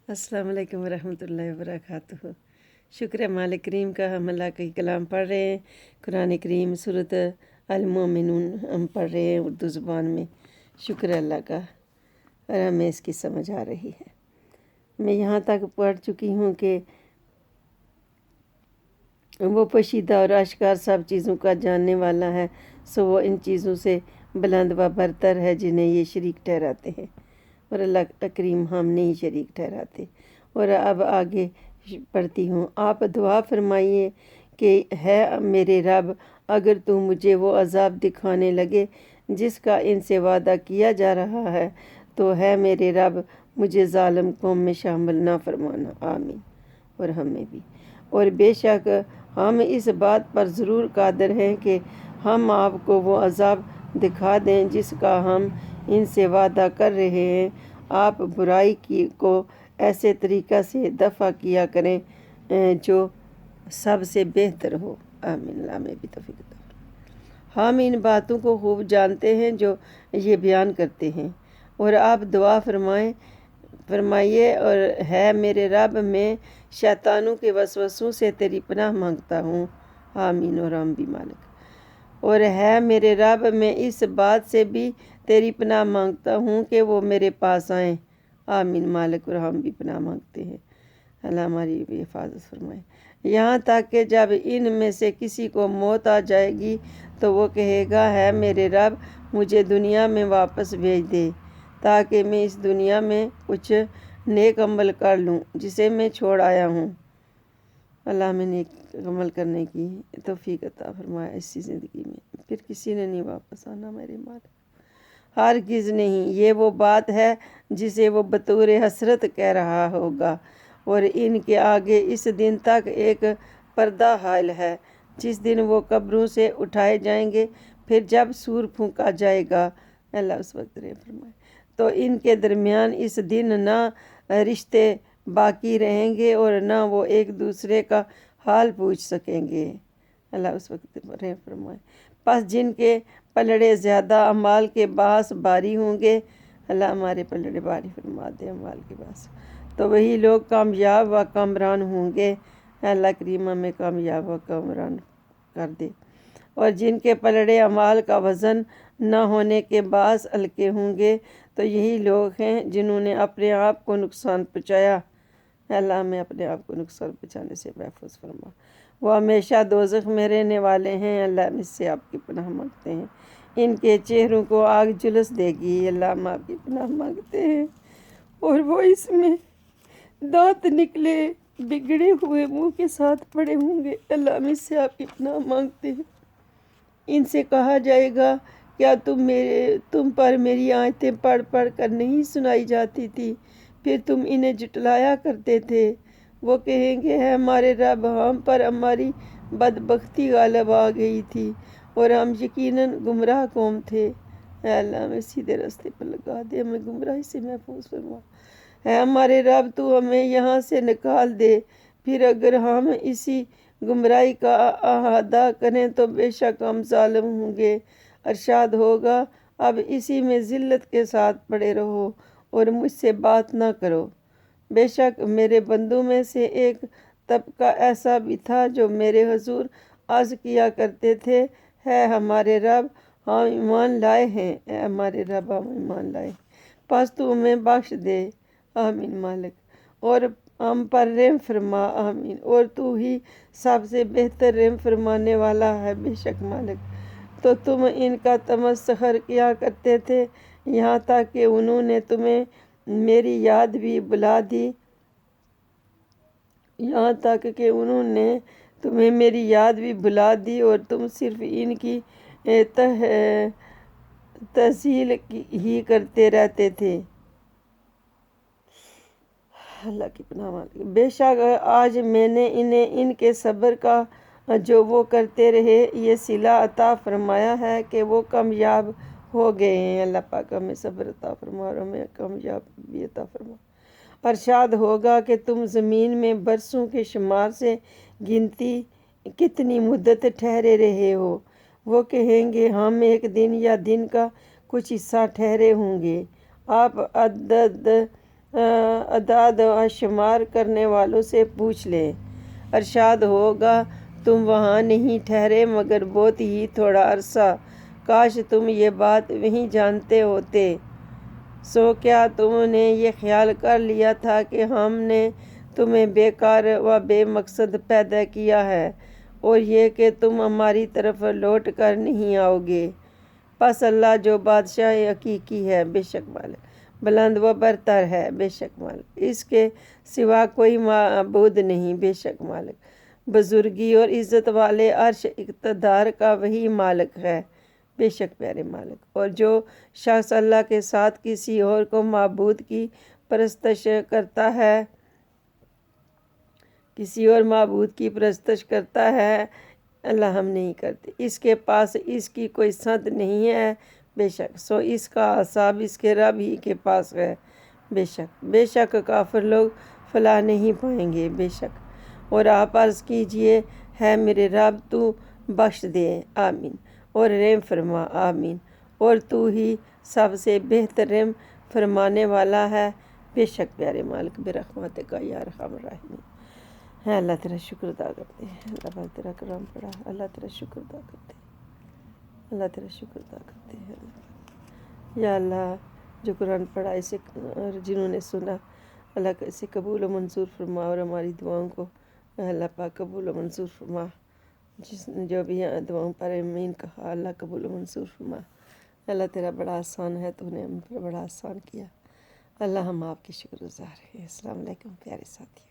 अस्सलाम वालेकुम रहमतुल्लाहि वबरकातुहू। शुक्र है मालिक करीम का, हम अल्लाह का कलाम पढ़ रहे हैं। कुरान करीम सूरत अल मोमिनून हम पढ़ रहे हैं उर्दू ज़ुबान में। शुक्र है अल्लाह का, और हमें इसकी समझ आ रही है। मैं यहाँ तक पढ़ चुकी हूँ कि वो पोशीदा और आश्कार सब चीज़ों का जानने वाला है, सो वो इन चीज़ों से बुलंद व बरतर है जिन्हें ये शरीक ठहराते हैं, और अल्लाह करीम हम नहीं शरीक ठहराते। और अब आगे पढ़ती हूँ। आप दुआ फरमाइए कि है मेरे रब, अगर तू मुझे वो अज़ाब दिखाने लगे जिसका इनसे वादा किया जा रहा है, तो है मेरे रब मुझे ज़ालिम कौम में शामिल ना फरमाना। आमीन। और हमें भी। और बेशक हम इस बात पर ज़रूर कादिर हैं कि हम आपको वो अज़ाब दिखा दें जिसका हम इनसे वादा कर रहे हैं। आप बुराई की को ऐसे तरीक़ा से दफ़ा किया करें जो सबसे बेहतर हो। आमीन। हमें भी तौफीक अता फरमाएं। हम इन बातों को खूब जानते हैं जो ये बयान करते हैं। और आप दुआ फरमाइए, और है मेरे रब, मैं शैतानों के वसवसों से तेरी पनाह मांगता हूँ। आमीन। और हम भी मालिक। और है मेरे रब, मैं इस बात से भी तेरी पनाह मांगता हूँ कि वो मेरे पास आएँ। आमीन मालिक। और हम भी पनाह मांगते हैं, अल्लाह हमारी भी हिफाजत फरमाए। यहाँ तक कि जब इन में से किसी को मौत आ जाएगी तो वो कहेगा, है मेरे रब, मुझे दुनिया में वापस भेज दे ताकि मैं इस दुनिया में कुछ नेक अमल कर लूँ जिसे मैं छोड़ आया हूँ। अल्लाह में नेक अमल करने की तौफीक अता फरमाए इसी ज़िंदगी में। फिर किसी ने नहीं वापस आना मेरे मालिक, हरगिज़ नहीं। ये वो बात है जिसे वो बतौर हसरत कह रहा होगा, और इनके आगे इस दिन तक एक पर्दा हायल है जिस दिन वो कब्रों से उठाए जाएंगे। फिर जब सूर फूंका जाएगा, अल्लाह उस वक्त रहे फरमाए, तो इनके दरमियान इस दिन ना रिश्ते बाकी रहेंगे और ना वो एक दूसरे का हाल पूछ सकेंगे। अल्लाह उस वक्त रहे फरमाए। बस जिनके पलड़े ज़्यादा अमाल के बास भारी होंगे, अल्लाह हमारे पलड़े भारी फरमा दे अमाल के बास, तो वही लोग कामयाब व कामरान होंगे। अल्लाह करीम में कामयाब व कामरान कर दे। और जिनके पलड़े अमाल का वज़न न होने के बास हल्के होंगे, तो यही लोग हैं जिन्होंने अपने आप को नुकसान पहुँचाया। अल्लाह में अपने आप को नुकसान पहुँचाने से महफूज फरमा। वो हमेशा दोज़ख में रहने वाले हैं। अल्लाह हम इससे आपकी पनाह मांगते हैं। इनके चेहरों को आग जुलस देगी। अल्लाह हम आपकी पनाह मांगते हैं। और वो इसमें दांत निकले बिगड़े हुए मुंह के साथ पड़े होंगे। अल्लाह हम इससे आपकी पनाह मांगते हैं। इनसे कहा जाएगा, क्या तुम पर मेरी आयतें पढ़ पढ़ कर नहीं सुनाई जाती थी? फिर तुम इन्हें जुटलाया करते थे। वो कहेंगे, है हमारे रब, हम पर हमारी बदबख्ती गालिब आ गई थी और हम यकीनन गुमराह कौम थे। अल्लाह हमें सीधे रास्ते पर लगा दे, हमें गुमराही से महफूज फरमा। है हमारे रब, तू हमें यहाँ से निकाल दे। फिर अगर हम इसी गुमराही का अहादा करें तो बेशक हम जालिम होंगे। अरशाद होगा, अब इसी में ज़िल्लत के साथ पड़े रहो और मुझसे बात ना करो। बेशक मेरे बंदों में से एक तबका ऐसा भी था जो मेरे हुजूर अर्ज़ किया करते थे, है हमारे रब, हम ईमान लाए हैं। है हमारे रब, हम ईमान लाए, बस तू हमें बख्श दे। आमीन मालिक। और हम पर रहम फरमा। आमीन। और तू ही सबसे बेहतर रहम फरमाने वाला है। बेशक मालिक, तो तुम इनका तमस्खुर किया करते थे, यहाँ तक कि उन्होंने तुम्हें मेरी याद भी बुला दी। यहाँ तक कि उन्होंने तुम्हें मेरी याद भी भुला दी और तुम सिर्फ इनकी तहसील ही करते रहते थे। अल्लाह की पनाह मांगी। बेशक आज मैंने इन्हें इनके सब्र का जो वो करते रहे ये सिला अता फरमाया है कि वो कामयाब हो गए हैं। अल्लाह पाक हमें सब्र अता फरमा और हमें कामयाब भी अता फरमा। अरशाद होगा कि तुम ज़मीन में बरसों के शुमार से गिनती कितनी मुद्दत ठहरे रहे हो। वो कहेंगे, हम एक दिन या दिन का कुछ हिस्सा ठहरे होंगे। आप अदद اعداد و شمار کرنے والوں سے پوچھ لیں۔ ارشاد ہوگا تم وہاں نہیں ٹھہرے مگر بہت ہی تھوڑا عرصہ، کاش تم یہ بات وہیں جانتے ہوتے۔ سو کیا تم نے یہ خیال کر لیا تھا کہ ہم نے تمہیں بیکار و بے مقصد پیدا کیا ہے اور یہ کہ تم ہماری طرف لوٹ کر نہیں آؤ گے؟ پس اللہ جو بادشاہ حقیقی ہے، بے شک مالک بلند و برتر ہے، بے شک مالک اس کے سوا کوئی معبود نہیں، بے شک مالک بزرگی اور عزت والے عرش اقتدار کا وہی مالک ہے، بے شک پیارے مالک۔ اور جو شخص اللہ کے ساتھ کسی اور کو معبود کی پرستش کرتا ہے، کسی اور معبود کی پرستش کرتا ہے، اللہ ہم نہیں کرتے، اس کے پاس اس کی کوئی سند نہیں ہے، بے شک سو اس کا حساب اس کے رب ہی کے پاس ہے، بے شک کافر لوگ فلاح نہیں پائیں گے، بے شک۔ اور آپ عرض کیجئے ہے میرے رب تو بخش دے، آمین، اور رحم فرما، آمین، اور تو ہی سب سے بہتر رحم فرمانے والا ہے، بے شک پیارے مالک برحمتک یا ارحم الراحمین۔ ہے اللہ تیرا شکر ادا کرتے ہیں، اللہ پاک تیرا کرم پڑا، اللہ تیرا شکر ادا کرتے ہیں، اللہ تیرا شکر ادا کرتے ہیں، یا اللہ جو قرآن پڑھا اسے اور جنہوں نے سنا اللہ اسے قبول و منظور فرما، اور ہماری دعاؤں کو اللہ پاک قبول و منظور فرما، جس نے جو بھی دعاؤں پر امین کہا اللہ قبول و منظور فرما۔ اللہ تیرا بڑا آسان ہے، تو نے ہم پر بڑا آسان کیا، اللہ ہم آپ کے شکر گزار ہیں۔ السلام علیکم پیارے ساتھی۔